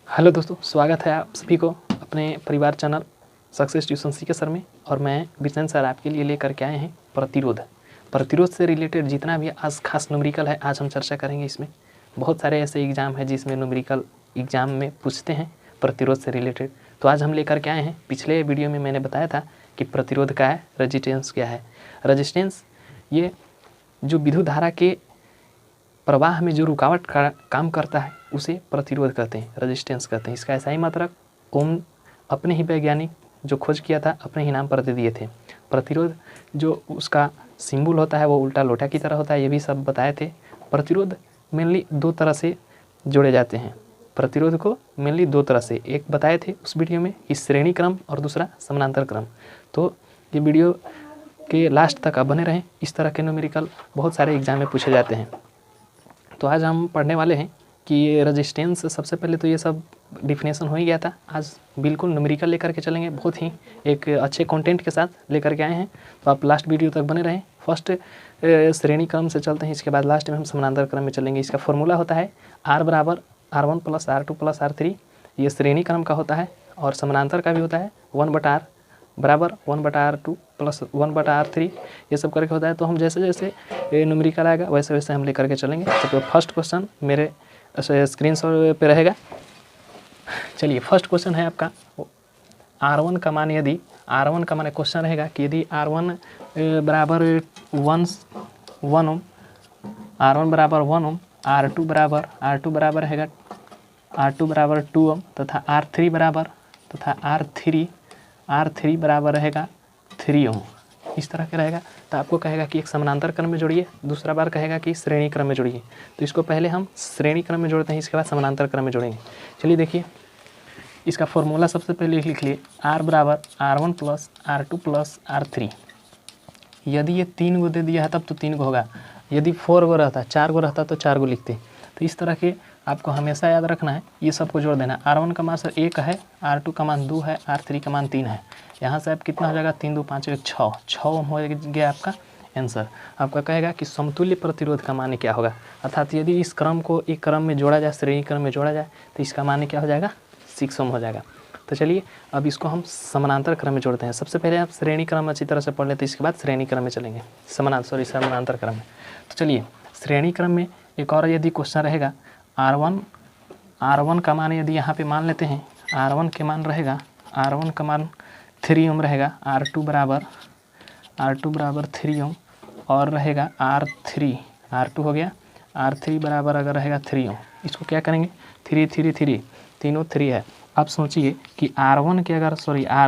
Hello दोस्तों, स्वागत है आप सभी को अपने परिवार channel success tuition CK sir में। और मैं बिजन सर आपके लिए लेकर के आए हैं प्रतिरोध से रिलेटेड जितना भी आज खास न्यूमेरिकल है आज हम चर्चा करेंगे। इसमें बहुत सारे ऐसे एग्जाम है जिसमें न्यूमेरिकल एग्जाम में पूछते हैं प्रतिरोध से रिलेटेड। तो आज हम लेकर के आए हैं, पिछले वीडियो में मैंने बताया था कि प्रतिरोध क्या है, रेजिस्टेंस क्या है। रेजिस्टेंस ये जो विद्युत धारा के प्रवाह में जो रुकावट का काम करता है उसे प्रतिरोध कहते हैं, रेजिस्टेंस कहते हैं। इसका ऐसा ही मतलब ओम अपने ही वैज्ञानिक जो खोज किया था अपने ही नाम पर दे दिए थे। प्रतिरोध जो उसका सिंबल होता है वो उल्टा लोटा की तरह होता है, ये भी सब बताए थे। प्रतिरोध मेनली दो तरह से जोड़े जाते हैं। प्रतिरोध को मेनली दो तरह से, एक बताए थे उस वीडियो में कि श्रेणी क्रम और दूसरा समानांतर क्रम। तो ये वीडियो के लास्ट तक आप बने रहें, इस तरह के न्यूमेरिकल बहुत सारे एग्जाम में पूछे जाते हैं। तो आज हम पढ़ने वाले हैं कि ये रेजिस्टेंस, सबसे पहले तो ये सब डिफिनेशन हो ही गया था। आज बिल्कुल न्यूमेरिकल लेकर के चलेंगे, बहुत ही एक अच्छे कंटेंट के साथ लेकर के आए हैं। तो आप लास्ट वीडियो तक बने रहें। फर्स्ट श्रेणी क्रम से चलते हैं, इसके बाद लास्ट में हम समानांतर क्रम में चलेंगे। इसका फॉर्मूला होता है R बराबर R1 plus R2 plus R3, ये श्रेणी क्रम का होता है। और समानांतर का भी होता है 1/R बराबर 1/R2 प्लस 1/R3, ये सब करके होता है। तो हम जैसे जैसे न्यूमेरिकल आएगा वैसे वैसे हम लेकर के चलेंगे। तो फर्स्ट क्वेश्चन मेरे स्क्रीन पे रहेगा। चलिए, फर्स्ट क्वेश्चन है आपका R1 का मान, यदि R1 का मान क्वेश्चन रहेगा कि यदि R1 बराबर 1 ओम, R1 बराबर 1 ओम, R2 बराबर रहेगा R2 बराबर 2 ओम तथा R3 बराबर रहेगा 3 ओम, इस तरह के रहेगा। तो आपको कहेगा कि एक समानांतर क्रम में जोड़िए, दूसरा बार कहेगा कि श्रेणी क्रम में जोड़िए। तो इसको पहले हम श्रेणी क्रम में जोड़ते हैं, इसके बाद समानांतर क्रम में जोड़ेंगे। चलिए देखिए, इसका फॉर्मूला सबसे पहले लिख लिए, R बराबर R1 plus R2 plus R3। यदि ये 3 गो दे दिया है तब तो 3 गो होगा, यदि 4 गो रहता, 4 गो रहता तो 4 गो लिखते। तो इस तरह के आपको हमेशा याद रखना है, ये सबको जोड़ देना। R1 का मान सर 1 है, R2 का मान 2 है, R3 का मान 3 है। यहाँ से आप कितना हो जाएगा, 3 2 5 1 6 ओम हो गया आपका आंसर। आपका कहेगा कि समतुल्य प्रतिरोध का मान क्या होगा, अर्थात यदि इस क्रम को एक क्रम में जोड़ा जाए, श्रेणी क्रम में जोड़ा जाए, तो इसका मान क्या हो जाएगा, 6 ओम हो जाएगा। तो चलिए अब इसको हम समानांतर क्रम में जोड़ते हैं। सबसे पहले आप श्रेणी क्रम अच्छी तरह से पढ़ लेते हैं, इसके बाद श्रेणी क्रम में चलेंगे, समानांतर क्रम में। तो चलिए श्रेणी क्रम में एक और यदि क्वेश्चन रहेगा, R1 का मान यदि यहाँ पे मान लेते हैं, R1 के मान रहेगा, R1 का मान 3 ओम रहेगा, R2 बराबर 3 ओम और रहेगा R2 हो गया, R3 बराबर अगर रहेगा 3 ओम। इसको क्या करेंगे, 3 तीनों 3 है। अब सोचिए कि R1 के अगर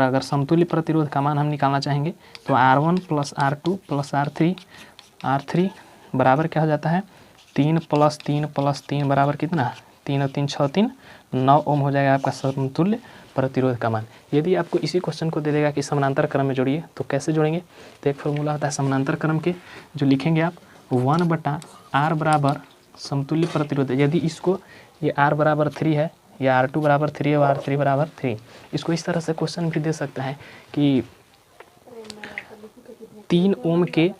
अगर समतुल्य प्रतिरोध का मान हम निकालना चाहेंगे तो R1 plus R2 plus R3 बराबर क्या हो जाता है, 3 प्लस 3 बराबर कितना, 3 और 3 6 3 9 ओम हो जाएगा आपका समतुल्य प्रतिरोध का मान। यदि आपको इसी क्वेश्चन को दे देगा कि समानांतर क्रम में जोड़िए, तो कैसे जोड़ेंगे, तो एक फॉर्मूला होता है समानांतर क्रम के, जो लिखेंगे आप 1/R बराबर समतुल्य प्रतिरोध। यदि इसको ये R बराबर 3 है, या R2 बराबर 3 है और R3 बराबर 3, इसको इस तरह से क्वेश्चन भी दे सकता है कि 3 ओम के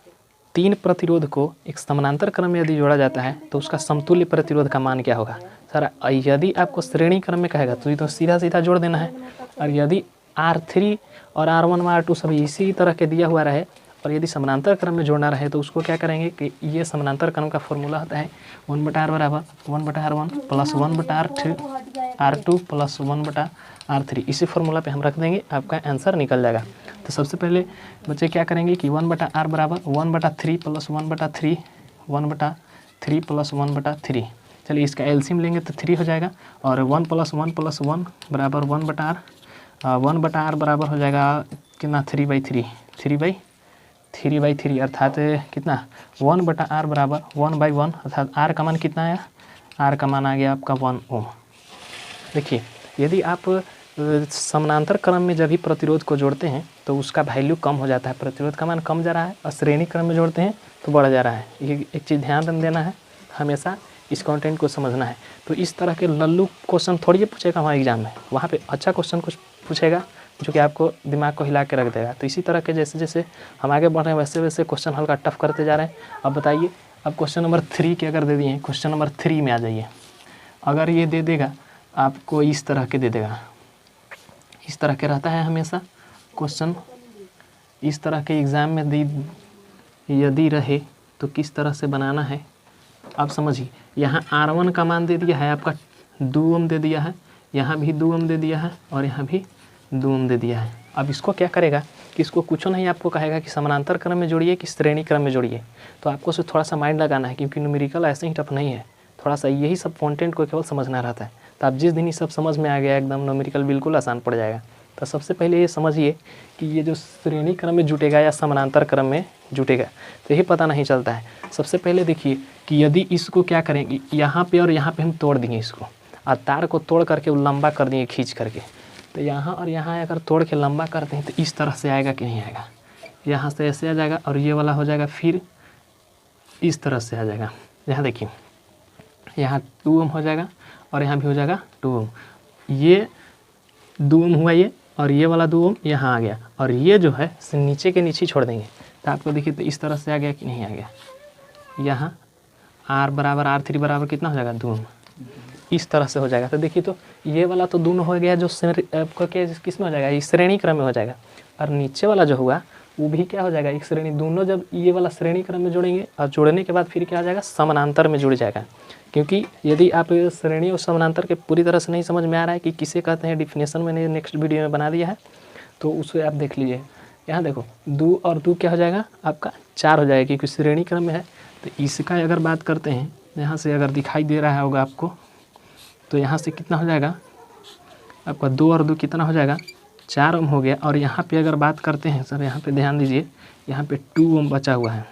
3 प्रतिरोध को एक समानांतर क्रम में यदि जोड़ा जाता है तो उसका समतुल्य प्रतिरोध का मान क्या होगा। सर यदि आपको श्रेणी क्रम में कहेगा तो ये तो सीधा सीधा जोड़ देना है, और यदि R3 और R1 और R2 सभी इसी तरह के दिया हुआ रहे और यदि समानांतर क्रम में जोड़ना रहे तो उसको क्या करेंगे कि ये समानांतर क्रम का फॉर्मूला होता है 1/R बराबर 1/R1 plus 1/R2 plus 1/R3। इसी फॉर्मूला पे हम रख देंगे, आपका आंसर निकल जाएगा। तो सबसे पहले बच्चे क्या करेंगे कि 1/R बराबर 1/3 प्लस 1/3 प्लस 1/3। चलिए इसका एलसीएम लेंगे तो 3 हो जाएगा, और 1 प्लस 1 बराबर 1/R, 1/R बराबर हो जाएगा कितना, 3/3 अर्थात कितना, 1/R बराबर 1/1, अर्थात R का मान कितना आया, R का मान आ गया आपका 1 ओम। देखिए यदि आप समानांतर क्रम में जब भी प्रतिरोध को जोड़ते हैं तो उसका वैल्यू कम हो जाता है, प्रतिरोध का मान कम जा रहा है, और श्रेणी क्रम में जोड़ते हैं तो बढ़ जा रहा है। ये एक चीज़ ध्यान देना है, हमेशा इस कंटेंट को समझना है। तो इस तरह के लल्लू क्वेश्चन थोड़ी ये पूछेगा वहाँ एग्जाम में, वहाँ पे अच्छा क्वेश्चन कुछ पूछेगा जो कि आपको दिमाग को हिला के रख देगा। तो इसी तरह के जैसे जैसे हम आगे बढ़ रहे हैं वैसे वैसे क्वेश्चन हल्का टफ करते जा रहे हैं। अब बताइए, अब क्वेश्चन नंबर 3 के अगर दे दिए हैं, क्वेश्चन नंबर 3 में आ जाइए। अगर ये दे देगा आपको इस तरह के दे देगा, इस तरह के रहता है हमेशा क्वेश्चन। इस तरह के एग्ज़ाम में यदि रहे तो किस तरह से बनाना है आप समझिए। यहाँ R1 का मान दे दिया है आपका 2 ओम दे दिया है, यहाँ भी 2 ओम दे दिया है और यहाँ भी 2 ओम दे दिया है। अब इसको क्या करेगा कि इसको कुछ नहीं आपको कहेगा कि समानांतर क्रम में जोड़िए कि श्रेणी क्रम में जोड़िए। तो आपको उसे थोड़ा सा माइंड लगाना है, क्योंकि न्यूमेरिकल ऐसे ही टफ नहीं है, थोड़ा सा यही सब कंटेंट को केवल समझना रहता है। तो आप जिस दिन ये सब समझ में आ गया एकदम न्यूमेरिकल बिल्कुल आसान पड़ जाएगा। तो सबसे पहले ये समझिए कि ये जो श्रेणी क्रम में जुटेगा या समानांतर क्रम में जुटेगा, तो यही पता नहीं चलता है। सबसे पहले देखिए कि यदि इसको क्या करेंगे, यहाँ पे और यहाँ पे हम तोड़ देंगे इसको, और तार को तोड़ करके वो लंबा कर देंगे खींच करके। तो यहाँ और यहाँ अगर तोड़ के लंबा करते हैं तो इस तरह से आएगा कि नहीं आएगा, यहाँ से ऐसे आ जाएगा और ये वाला हो जाएगा फिर इस तरह से आ जाएगा। यहाँ देखिए यहाँ 2 ओम हो जाएगा और यहाँ भी हो जाएगा 2 ओम, ये 2 ओम हुआ ये, और ये वाला 2 ओम यहाँ आ गया, और ये जो है नीचे के नीचे छोड़ देंगे। तो आपको देखिए तो इस तरह से आ गया कि नहीं आ गया। यहाँ R बराबर R3 बराबर कितना हो जाएगा 2 ओम, इस तरह से हो जाएगा। तो देखिए तो ये वाला तो दोनों हो गया जो आपका क्या किस में हो जाएगा, इस श्रेणी क्रम में हो जाएगा, और नीचे वाला जो हुआ वो भी क्या हो जाएगा एक श्रेणी। दोनों जब ये वाला श्रेणी क्रम में जोड़ेंगे और जोड़ने के बाद फिर क्या हो जाएगा समानांतर में जुड़ जाएगा। क्योंकि यदि आप श्रेणी और समानांतर के पूरी तरह से नहीं समझ में आ रहा है कि किसे कहते हैं, डिफिनेशन मैंने नेक्स्ट वीडियो में बना दिया है, तो उसे आप देख लीजिए। यहाँ देखो 2 और 2 क्या हो जाएगा आपका 4 हो जाएगा, क्योंकि श्रेणी क्रम में है। तो इसका अगर बात करते हैं, यहाँ से अगर दिखाई दे रहा होगा आपको, तो यहाँ से कितना हो जाएगा आपका 2 और 2 कितना हो जाएगा 4 ओम हो गया। और यहाँ पे अगर बात करते हैं सर, यहाँ पे ध्यान दीजिए, यहाँ पे 2 ओम बचा हुआ है,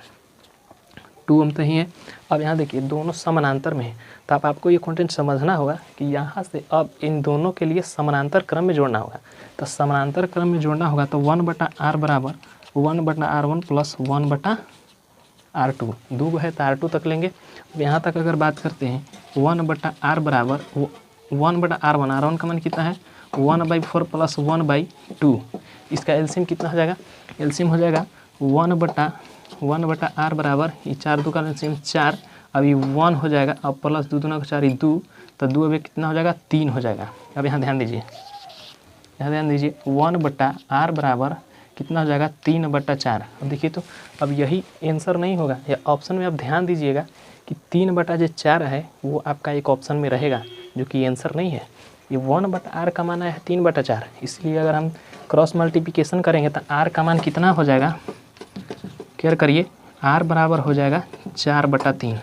2 ओम तो ही है। अब यहाँ देखिए दोनों समानांतर में है, तो आपको ये कंटेंट समझना होगा कि यहाँ से अब इन दोनों के लिए समानांतर क्रम में जोड़ना होगा। तो समानांतर क्रम में जोड़ना होगा तो 1/r बराबर 1/r1 प्लस 1/r2, 2 है तो r2 तक लेंगे। अब यहाँ तक अगर बात करते हैं 1/r बराबर 1/r1, r1 का मान कितना है 1/4 प्लस 1/2, इसका एलसीएम कितना हो जाएगा, एलसीएम हो जाएगा 1/r बराबर ये 4 2 का एलसीएम 4, अभी 1 हो जाएगा, अब प्लस 2 दूना 4 2, तो 2 अभी कितना हो जाएगा 3 हो जाएगा। अब यहाँ ध्यान दीजिए, यहाँ ध्यान दीजिए 1/r बराबर कितना हो जाएगा 3/4। अब देखिए तो अब यही आंसर नहीं होगा, या ऑप्शन में आप ध्यान दीजिएगा कि 3/4 है वो आपका एक ऑप्शन में रहेगा, जो कि आंसर नहीं है। ये 1/r का मान है 3/4, इसलिए अगर हम क्रॉस मल्टीप्लिकेशन करेंगे तो r का मान कितना हो जाएगा, केयर करिए, r बराबर हो जाएगा 4/3,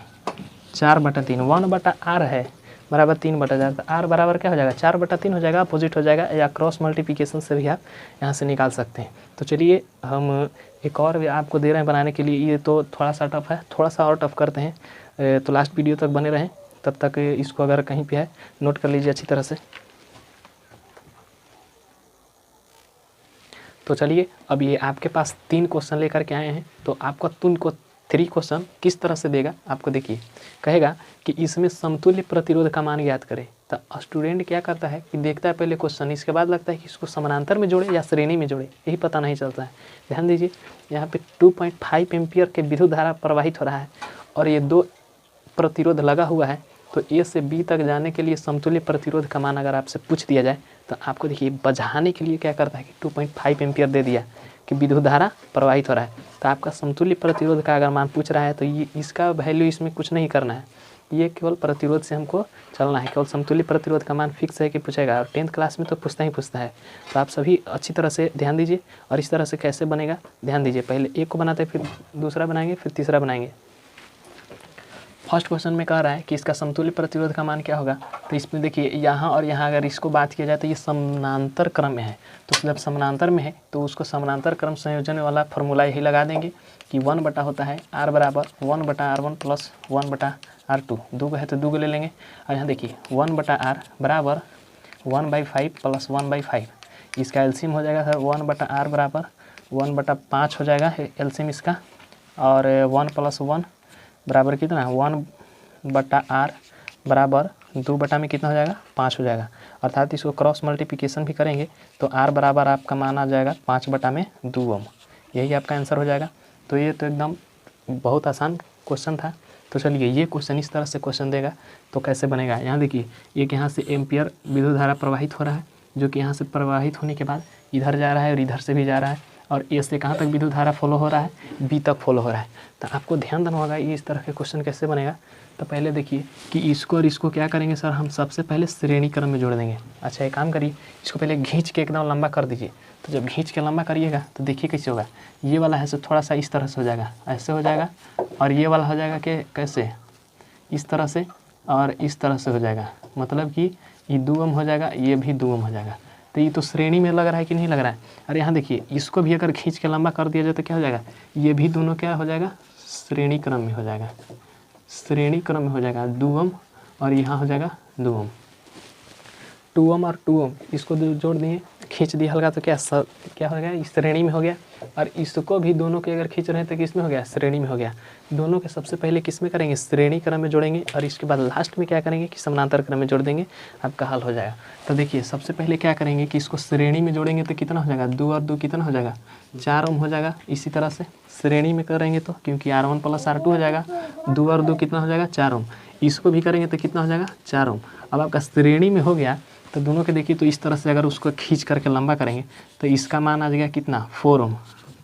4/3, 1/r है बराबर 3/4, तो r बराबर क्या हो जाएगा 4/3 हो जाएगा, अपोजिट हो जाएगा, या क्रॉस मल्टीप्लिकेशन से भी आप यहाँ से निकाल सकते हैं। तो चलिए हम एक और भी आपको दे रहे हैं बनाने के लिए, ये तो थोड़ा सा टफ है, थोड़ा सा और टफ करते हैं, तो लास्ट वीडियो तक बने रहें। तब तक इसको अगर कहीं पे है नोट कर लीजिए अच्छी तरह से। तो चलिए अब ये आपके पास 3 क्वेश्चन लेकर के आए हैं, तो आपका 3 क्वेश्चन किस तरह से देगा आपको देखिए। कहेगा कि इसमें समतुल्य प्रतिरोध का मान ज्ञात करें। तो स्टूडेंट क्या करता है कि देखता है पहले क्वेश्चन, इसके बाद लगता है कि इसको समानांतर में जोड़े या श्रेणी में जोड़े, यही पता नहीं चलता है। ध्यान दीजिए यहाँ पे 2.5 एम्पियर के विद्युत धारा प्रवाहित हो रहा है और ये 2 प्रतिरोध लगा हुआ है। तो ए से बी तक जाने के लिए समतुल्य प्रतिरोध का मान अगर आपसे पूछ दिया जाए, तो आपको देखिए बझाने के लिए क्या करता है कि 2.5 एम्पियर दे दिया कि विद्युत धारा प्रवाहित हो रहा है। तो आपका समतुल्य प्रतिरोध का अगर मान पूछ रहा है तो ये इसका वैल्यू इसमें कुछ नहीं करना है, ये केवल प्रतिरोध से हमको चलना है। केवल समतुल्य प्रतिरोध का मान फिक्स है कि पूछेगा, और 10th क्लास में तो पूछता ही पूछता है। तो आप सभी अच्छी तरह से ध्यान दीजिए, और इस तरह से कैसे बनेगा ध्यान दीजिए। पहले एक को बनाते हैं, फिर दूसरा बनाएंगे, फिर तीसरा बनाएंगे। फर्स्ट क्वेश्चन में कह रहा है कि इसका समतुल्य प्रतिरोध का मान क्या होगा। तो इसमें देखिए यहाँ और यहाँ अगर इसको बात किया जाए तो ये समानांतर क्रम में है, तो जब समानांतर में है तो उसको समानांतर क्रम संयोजन वाला फॉर्मूला यही लगा देंगे कि 1 बटा होता है r बराबर 1/r1 प्लस 1/r2, 2 है तो 2 ले लेंगे। और यहाँ देखिए 1/r बराबर 1/5 प्लस 1/5, इसका एलसीएम हो जाएगा सर 1/r बराबर 1/5 हो जाएगा एलसीएम इसका, और 1 प्लस 1 बराबर कितना 1/r बराबर 2 में कितना हो जाएगा 5 हो जाएगा। अर्थात इसको क्रॉस मल्टीप्लिकेशन भी करेंगे तो r बराबर आपका मान आ जाएगा 5/2 ओम, यही आपका आंसर हो जाएगा। तो ये तो एकदम बहुत आसान क्वेश्चन था, तो चलिए ये क्वेश्चन इस तरह से क्वेश्चन देगा तो कैसे बनेगा। यहाँ देखिए एक यहाँ से एम्पियर विद्युत धारा प्रवाहित हो रहा है, जो कि यहाँ से प्रवाहित होने के बाद इधर जा रहा है और इधर से भी जा रहा है, और ए से कहाँ तक विद्युत धारा फॉलो हो रहा है, बी तक फॉलो हो रहा है। तो आपको ध्यान देना होगा ये इस तरह के क्वेश्चन कैसे बनेगा। तो पहले देखिए कि इसको और इसको क्या करेंगे सर, हम सबसे पहले श्रेणी क्रम में जोड़ देंगे। अच्छा एक काम करिए, इसको पहले खींच के एकदम लंबा कर दीजिए। तो जब खींच के लंबा करिएगा तो देखिए कैसे होगा, ये वाला है सो थोड़ा सा इस तरह से हो जाएगा, ऐसे हो जाएगा, और ये वाला हो जाएगा कि कैसे, इस तरह से और इस तरह से हो जाएगा। मतलब कि ये 2 ओम हो जाएगा, ये भी 2 ओम हो जाएगा। तो ये तो श्रेणी में लग रहा है कि नहीं लग रहा है। और यहाँ देखिए इसको भी अगर खींच के लंबा कर दिया जाए तो क्या हो जाएगा, ये भी दोनों क्या हो जाएगा, श्रेणी क्रम में हो जाएगा, श्रेणी क्रम में हो जाएगा 2 ओम, और यहाँ हो जाएगा 2 ओम, 2 ओम और 2 ओम इसको जोड़ दिए, खींच दिया हल्का तो क्या हो गया, इस श्रेणी में हो गया। और इसको भी दोनों के अगर खींच रहे हैं तो किस में हो गया, श्रेणी में हो गया। दोनों के सबसे पहले किस में करेंगे, श्रेणी क्रम में जोड़ेंगे, और इसके बाद लास्ट में क्या करेंगे कि समानांतर क्रम में जोड़ देंगे, आपका हल हो जाएगा। तो देखिए सबसे पहले क्या करेंगे कि इसको श्रेणी में जोड़ेंगे तो कितना हो जाएगा, 2 और 2 कितना हो जाएगा, 4 ओम हो जाएगा। इसी तरह से श्रेणी में करेंगे तो क्योंकि R1 + R2 हो जाएगा, 2 और 2 कितना हो जाएगा, 4 ओम। इसको भी करेंगे तो कितना हो जाएगा, 4 ओम। अब आपका श्रेणी में हो गया तो दोनों के देखिए तो इस तरह से अगर उसको खींच करके लंबा करेंगे तो इसका मान आ जाएगा कितना, 4 ओम,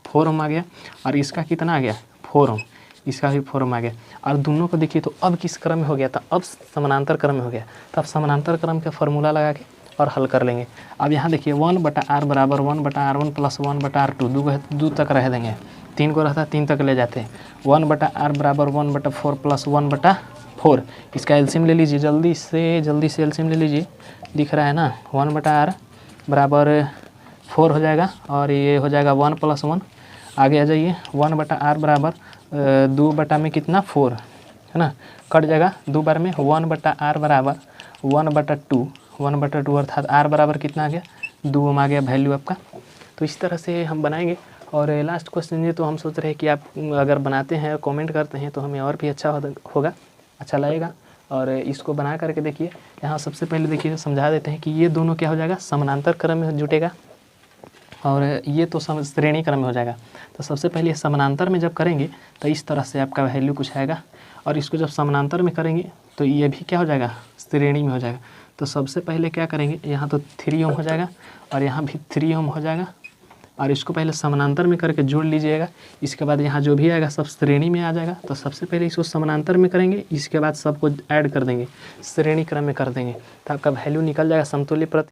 4 ओम आ गया। और इसका कितना आ गया, 4 ओम, इसका भी 4 ओम आ गया। और दोनों को देखिए तो अब किस क्रम में हो गया, तो अब समानांतर क्रम में हो गया। तो अब समानांतर क्रम का फॉर्मूला लगा के और हल कर लेंगे। अब यहाँ देखिए 1/r बराबर 1/r1 + 1/r2, 2 तक रह देंगे, 3 को रहता है 3 तक ले जाते हैं। 1/r बराबर 1/4 + 1/4, इसका एलसीएम ले लीजिए, जल्दी से एलसीएम ले लीजिए, दिख रहा है ना, 1/r बराबर 4 हो जाएगा, और ये हो जाएगा 1 + 1, आगे आ जाइए 1/r बराबर 2 बटा में कितना, 4 है ना, कट जाएगा 2 बार में। 1/r बराबर 1/2 अर्थात r बराबर कितना आ गया, 2 ओम आ गया वैल्यू आपका। तो इस तरह से हम बनाएंगे। और लास्ट क्वेश्चन ये तो हम सोच रहे हैं कि आप अगर बनाते हैं कमेंट करते हैं तो हमें और भी अच्छा होगा, अच्छा लगेगा। और इसको बना करके देखिए, यहाँ सबसे पहले देखिए समझा देते हैं कि ये दोनों क्या हो जाएगा, समानांतर क्रम में जुटेगा, और ये तो श्रेणी क्रम में हो जाएगा। तो सबसे पहले समानांतर में जब करेंगे तो इस तरह से आपका वैल्यू कुछ आएगा, और इसको जब समानांतर में करेंगे तो ये भी क्या हो जाएगा, श्रेणी में हो जाएगा। तो सबसे पहले क्या करेंगे, यहाँ तो 3 ओम हो जाएगा, और यहाँ भी 3 ओम हो जाएगा, और इसको पहले समानांतर में करके जोड़ लीजिएगा। इसके बाद यहाँ जो भी आएगा सब श्रेणी में आ जाएगा। तो सबसे पहले इसको समानांतर में करेंगे, इसके बाद सबको ऐड कर देंगे, श्रेणी क्रम में कर देंगे, तो आपका वैल्यू निकल जाएगा समतुल्य प्रति